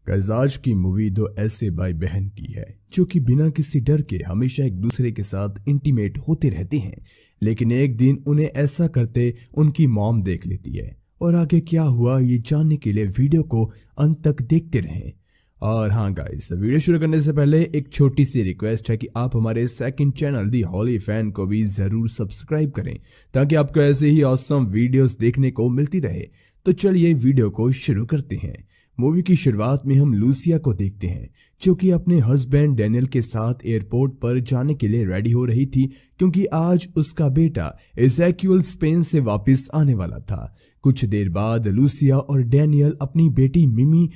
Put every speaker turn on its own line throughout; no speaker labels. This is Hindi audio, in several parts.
गाइस, आज की मूवी दो ऐसे भाई बहन की है जो कि बिना किसी डर के हमेशा एक दूसरे के साथ इंटीमेट होते रहते हैं। लेकिन एक दिन उन्हें ऐसा करते उनकी मॉम देख लेती है और आगे क्या हुआ ये जानने के लिए वीडियो को अंत तक देखते रहें। और हाँ गाइस, वीडियो शुरू करने से पहले एक छोटी सी रिक्वेस्ट है कि आप हमारे सेकंड चैनल दी हॉली फैन को भी जरूर सब्सक्राइब करें ताकि आपको ऐसे ही ऑसम वीडियोस देखने को मिलती रहे। तो चलिए वीडियो को शुरू करते हैं। मूवी की शुरुआत में हम लूसिया को देखते हैं जो कि अपने हस्बैंड डैनियल के साथ एयरपोर्ट पर जाने के लिए रेडी हो रही थी क्योंकि आज उसका बेटा एज़ेकियल स्पेन से वापस आने वाला था। कुछ देर बाद लूसिया और डैनियल अपनी बेटी मिमी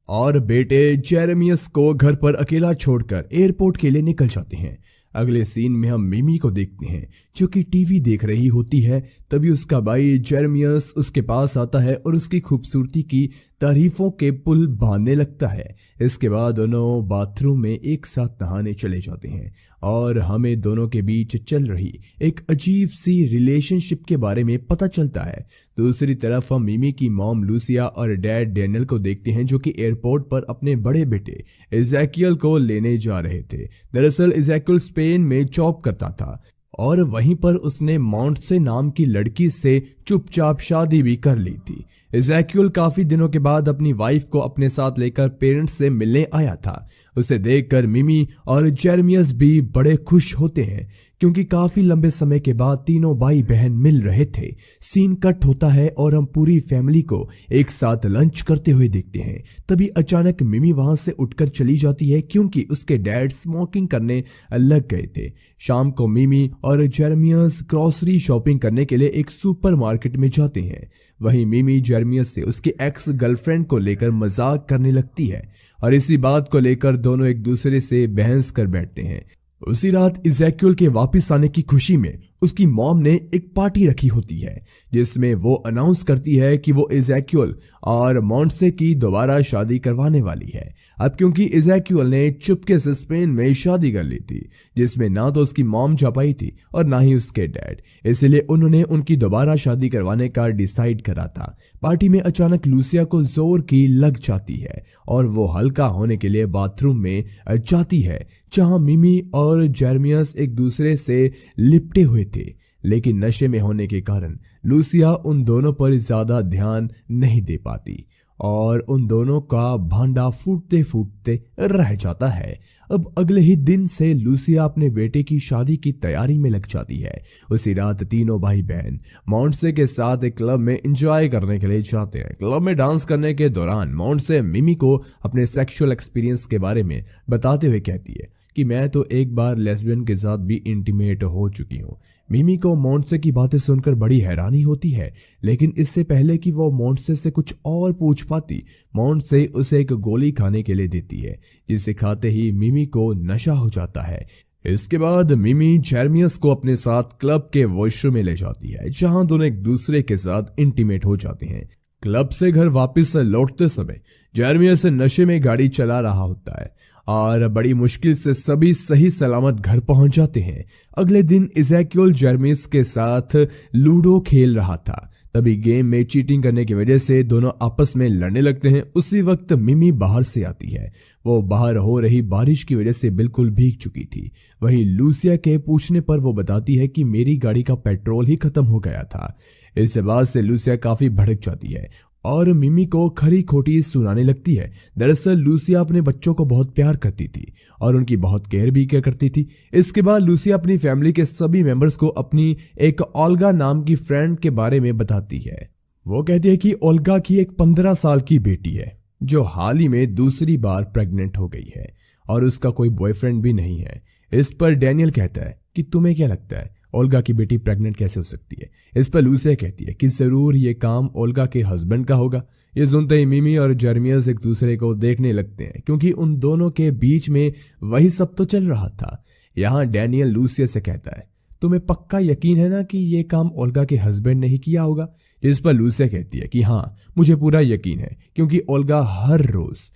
और बेटे जेरेमियस को घर पर अकेला छोड़कर एयरपोर्ट के लिए निकल जाते हैं। अगले सीन में हम मिमी को देखते हैं जो कि टीवी देख रही होती है। तभी उसका भाई जेरेमियस उसके पास आता है और उसकी खूबसूरती की तारीफों के पुल बांधने लगता है। इसके बाद दोनों बाथरूम में एक साथ नहाने चले जाते हैं और हमें दोनों के बीच चल रही एक अजीब सी रिलेशनशिप के बारे में पता चलता है। दूसरी तरफ हम मिमी की मॉम लूसिया और डैड डैनियल को देखते हैं जो कि एयरपोर्ट पर अपने बड़े बेटे एज़ेकियल को लेने जा रहे थे। दरअसल एज़ेकियल स्पेन में जॉब करता था और वहीं पर उसने मॉन्टसे नाम की लड़की से चुपचाप शादी भी कर ली थी। एज़ेकियल काफी दिनों के बाद अपनी वाइफ को अपने साथ लेकर पेरेंट्स से मिलने आया था। उसे देखकर मिमी और जेरेमियस भी बड़े खुश होते हैं क्योंकि काफी लंबे समय के बाद तीनों भाई बहन मिल रहे थे। सीन कट होता है और हम पूरी फैमिली को एक साथ लंच करते हुए देखते हैं। तभी अचानक मिमी वहां से उठकर चली जाती है क्योंकि उसके डैड स्मोकिंग करने लग गए थे। शाम को मिमी और जेरेमियस ग्रोसरी शॉपिंग करने के लिए एक सुपरमार्केट में जाते हैं। वहीं मिमी जेरेमियस से उसकी एक्स गर्लफ्रेंड को लेकर मजाक करने लगती है और इसी बात को लेकर दोनों एक दूसरे से बहस कर बैठते हैं। उसी रात एज़ेकियल के वापस आने की खुशी में उसकी मॉम ने एक पार्टी रखी होती है जिसमें वो अनाउंस करती है कि वो एज़ेकियल और मॉन्टसे की दोबारा शादी करवाने वाली है। अब क्योंकि एज़ेकियल ने चुपके से स्पेन में शादी कर ली थी जिसमें ना तो उसकी मॉम जा पाई थी और ना ही उसके डैड, इसलिए उन्होंने उनकी दोबारा शादी करवाने का डिसाइड करा था। पार्टी में अचानक लूसिया को जोर की लग जाती है और वो हल्का होने के लिए बाथरूम में जाती है जहां मिमी और जेरेमियस एक दूसरे से लिपटे हुए थे। लेकिन नशे में होने के कारण लूसिया उन दोनों पर ज्यादा ध्यान नहीं दे पाती और उन दोनों का भांडा फूटते फूटते रह जाता है। अब अगले ही दिन से लूसिया अपने बेटे की शादी की तैयारी में लग जाती है। उसी रात तीनों भाई बहन मॉन्टसे के साथ एक क्लब में एंजॉय करने के लिए जाते हैं। क्लब में डांस करने के दौरान मॉन्टसे मिमी को अपने सेक्सुअल एक्सपीरियंस के बारे में बताते हुए कहती है कि मैं तो एक बार लेस्बियन के साथ भी इंटीमेट हो चुकी हूँ। मिमी को मॉन्टसे की बातें सुनकर बड़ी हैरानी होती है, लेकिन इससे पहले कि वो मॉन्टसे से कुछ और पूछ पाती, मॉन्टसे उसे एक गोली खाने के लिए देती है जिसे खाते ही मिमी को नशा हो जाता है। इसके बाद मिमी जेरेमियस को अपने साथ क्लब के वॉशरूम में ले जाती है जहां दोनों एक दूसरे के साथ इंटीमेट हो जाते हैं। क्लब से घर वापस लौटते समय जेरेमियस नशे में गाड़ी चला रहा होता है और बड़ी मुश्किल से सभी सही सलामत घर पहुंच जाते हैं। अगले दिन एज़ेकियल जेरेमियस के साथ लूडो खेल रहा था। तभी गेम में चीटिंग करने की वजह से दोनों आपस में लड़ने लगते हैं। उसी वक्त मिमी बाहर से आती है। वो बाहर हो रही बारिश की वजह से बिल्कुल भीग चुकी थी। वहीं लूसिया के पूछने पर वो बताती है कि मेरी गाड़ी का पेट्रोल ही खत्म हो गया था। इस बात से लूसिया काफी भड़क जाती है और मिमी को खरी खोटी सुनाने लगती है। दरअसल लूसिया अपने बच्चों को बहुत प्यार करती थी और उनकी बहुत केयर भी किया करती थी। इसके बाद लूसिया अपनी फैमिली के सभी मेंबर्स को अपनी एक ओल्गा नाम की फ्रेंड के बारे में बताती है। वो कहती है कि ओल्गा की एक 15 साल की बेटी है जो हाल ही में दूसरी बार प्रेग्नेंट हो गई है और उसका कोई बॉयफ्रेंड भी नहीं है। इस पर डैनियल कहता है कि तुम्हें क्या लगता है ओल्गा की बेटी प्रेग्नेंट कैसे हो सकती है। इस पर लूसिया कहती है कि जरूर ये काम ओल्गा के हस्बैंड का होगा। ये सुनते ही मिमी और जेरेमियस एक दूसरे को देखने लगते हैं क्योंकि उन दोनों के बीच में वही सब तो चल रहा था। यहाँ डैनियल लूसिया से कहता है तुम्हें पक्का यकीन है ना कि ये काम ओल्गा के हस्बैंड ने ही किया होगा। इस पर लूसिया कहती है कि हाँ, मुझे पूरा यकीन है क्योंकि ओल्गा हर रोज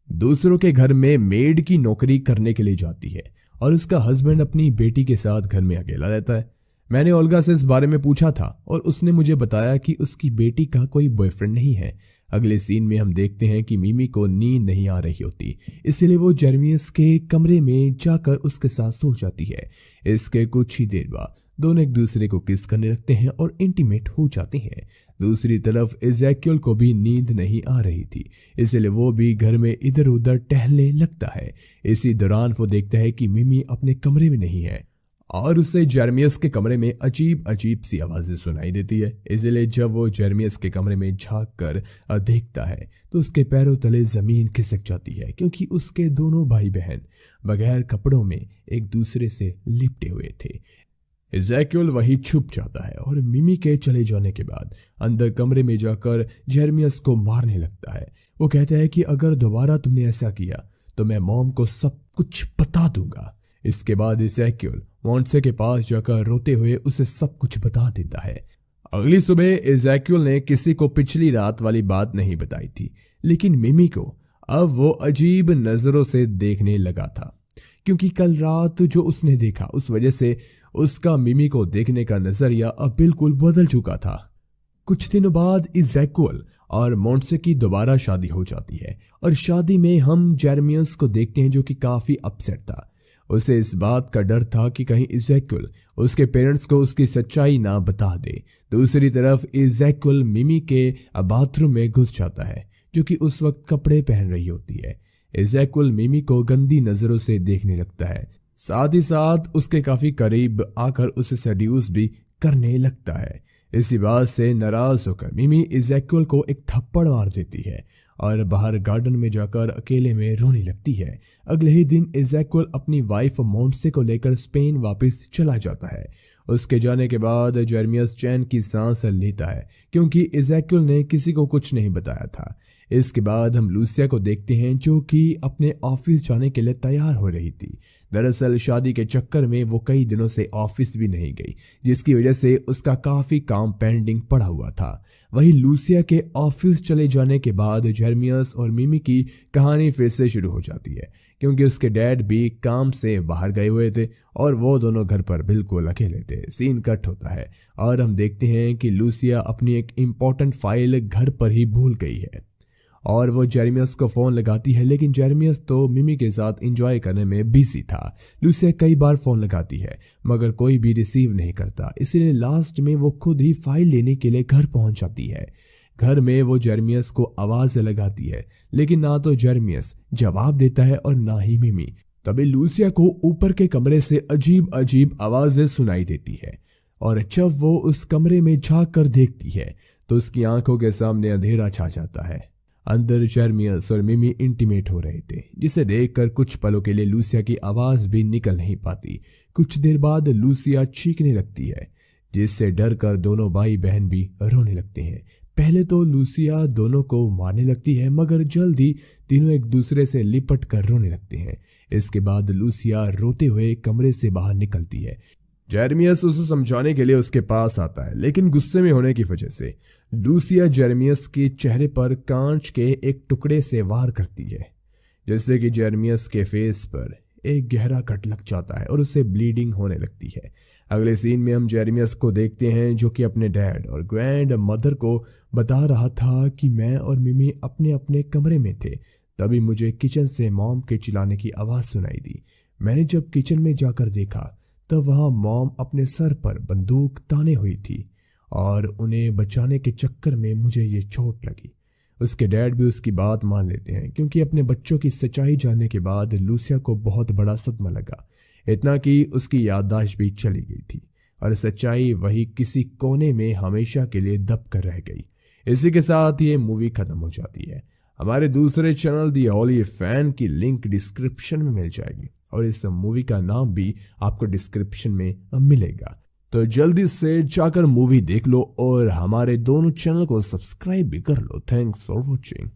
दूसरों के घर में मेड की नौकरी करने के लिए जाती है और उसका हस्बैंड अपनी बेटी के साथ घर में अकेला रहता है। मैंने ओल्गा से इस बारे में पूछा था और उसने मुझे बताया कि उसकी बेटी का कोई बॉयफ्रेंड नहीं है। अगले सीन में हम देखते हैं कि मिमी को नींद नहीं आ रही होती, इसलिए वो जेरेमियस के कमरे में जाकर उसके साथ सो जाती है। इसके कुछ ही देर बाद दोनों एक दूसरे को किस करने लगते हैं और इंटीमेट हो जाते हैं। दूसरी तरफ इज़ेकियल को भी नींद नहीं आ रही थी, इसलिए वो भी घर में इधर उधर टहलने लगता है। इसी दौरान वो देखता है कि मिमी अपने कमरे में नहीं है और उसे जेरेमियस के कमरे में अजीब अजीब सी आवाजें सुनाई देती है। इसलिए जब वो जेरेमियस के कमरे में झांक कर देखता है तो उसके पैरों तले जमीन खिसक जाती है, क्योंकि उसके दोनों भाई बहन बगैर कपड़ों में एक दूसरे से लिपटे हुए थे। इज़ेकियल वही छुप जाता है और मिमी के चले जाने के बाद अंदर कमरे में जाकर जेरेमियस को मारने लगता है। वो कहता है कि अगर दोबारा तुमने ऐसा किया तो मैं मॉम को सब कुछ बता दूंगा। इसके बाद इज़ेकियल मॉन्से के पास जाकर रोते हुए उसे सब कुछ बता देता है। अगली सुबह इज़ेकियल ने किसी को पिछली रात वाली बात नहीं बताई थी, लेकिन मिमी को अब वो अजीब नजरों से देखने लगा था, क्योंकि कल रात जो उसने देखा उस वजह से उसका मिमी को देखने का नजरिया अब बिल्कुल बदल चुका था। कुछ दिनों बाद इज़ेकियल और मॉन्से की दोबारा शादी हो जाती है और शादी में हम जेरेमियस को देखते हैं जो कि काफी अपसेट था। उसे इस बात का डर था कि कहीं इज़ेकियल उसके पेरेंट्स को उसकी सच्चाई ना बता दे। दूसरी तरफ इज़ेकियल मिमी के बाथरूम में घुस जाता है, जो कि उस वक्त कपड़े पहन रही होती है। इज़ेकियल मिमी को गंदी नजरों से देखने लगता है, साथ ही साथ उसके काफी करीब आकर उसे सेड्यूस भी करने लगता है। इसी बात से नाराज होकर मिमी इज़ेकियल को एक थप्पड़ मार देती है और बाहर गार्डन में जाकर अकेले में रोने लगती है। अगले ही दिन इज़ेकियल अपनी वाइफ मॉन्से को लेकर स्पेन वापस चला जाता है। उसके जाने के बाद जेरेमियस चैन की सांस लेता है, क्योंकि इज़ेकियल ने किसी को कुछ नहीं बताया था। इसके बाद हम लूसिया को देखते हैं जो कि अपने ऑफिस जाने के लिए तैयार हो रही थी। दरअसल शादी के चक्कर में वो कई दिनों से ऑफिस भी नहीं गई, जिसकी वजह से उसका काफी काम पेंडिंग पड़ा हुआ था। वहीं लूसिया के ऑफिस चले जाने के बाद जेरेमियस और मिमी की कहानी फिर से शुरू हो जाती है, क्योंकि उसके डैड भी काम से बाहर गए हुए थे और वो दोनों घर पर बिल्कुल अकेले थे। सीन कट होता है और हम देखते हैं कि लूसिया अपनी एक इम्पोर्टेंट फाइल घर पर ही भूल गई है और वो जेरेमियस को फोन लगाती है, लेकिन जेरेमियस तो मिमी के साथ एंजॉय करने में बिजी था। लूसिया कई बार फोन लगाती है मगर कोई भी रिसीव नहीं करता, इसलिए लास्ट में वो खुद ही फाइल लेने के लिए घर पहुंच जाती है। घर में वो जेरेमियस को आवाज लगाती है, लेकिन ना तो जेरेमियस जवाब देता है और ना ही मिमी। तभी लूसिया को ऊपर के कमरे से अजीब अजीब आवाजें सुनाई देती है और जब वो उस कमरे में झांक कर देखती है तो उसकी आंखों के सामने अंधेरा छा जाता है। अंदर जेरेमियस और मिमी इंटीमेट हो रहे थे, जिसे देखकर कुछ पलों के लिए लूसिया की आवाज भी निकल नहीं पाती। कुछ देर बाद लूसिया चीखने लगती है, जिससे डर कर दोनों भाई बहन भी रोने लगते हैं। पहले तो लूसिया दोनों को मारने लगती है, मगर जल्दी तीनों एक दूसरे से लिपट कर रोने लगते हैं। इसके बाद लूसिया रोते हुए कमरे से बाहर निकलती है। जेरेमियस उसे समझाने के लिए उसके पास आता है, लेकिन गुस्से में होने की वजह से लूसिया जेरेमियस के चेहरे पर कांच के एक टुकड़े से वार करती है, जिससे कि जेरेमियस के फेस पर एक गहरा कट लग जाता है और उसे ब्लीडिंग होने लगती है। अगले सीन में हम जेरेमियस को देखते हैं जो कि अपने डैड और ग्रैंड मदर को बता रहा था कि मैं और मिमी अपने अपने कमरे में थे। तभी मुझे किचन से मॉम के चिल्लाने की आवाज़ सुनाई दी। मैंने जब किचन में जाकर देखा तब वहाँ मॉम अपने सर पर बंदूक ताने हुई थी और उन्हें बचाने के चक्कर में मुझे ये चोट लगी। उसके डैड भी उसकी बात मान लेते हैं, क्योंकि अपने बच्चों की सच्चाई जानने के बाद लूसिया को बहुत बड़ा सदमा लगा, इतना कि उसकी याददाश्त भी चली गई थी और सच्चाई वही किसी कोने में हमेशा के लिए दब कर रह गई। इसी के साथ ये मूवी खत्म हो जाती है। हमारे दूसरे चैनल दी हॉली फैन की लिंक डिस्क्रिप्शन में मिल जाएगी और इस मूवी का नाम भी आपको डिस्क्रिप्शन में मिलेगा, तो जल्दी से जाकर मूवी देख लो और हमारे दोनों चैनल को सब्सक्राइब भी कर लो। Thanks for watching.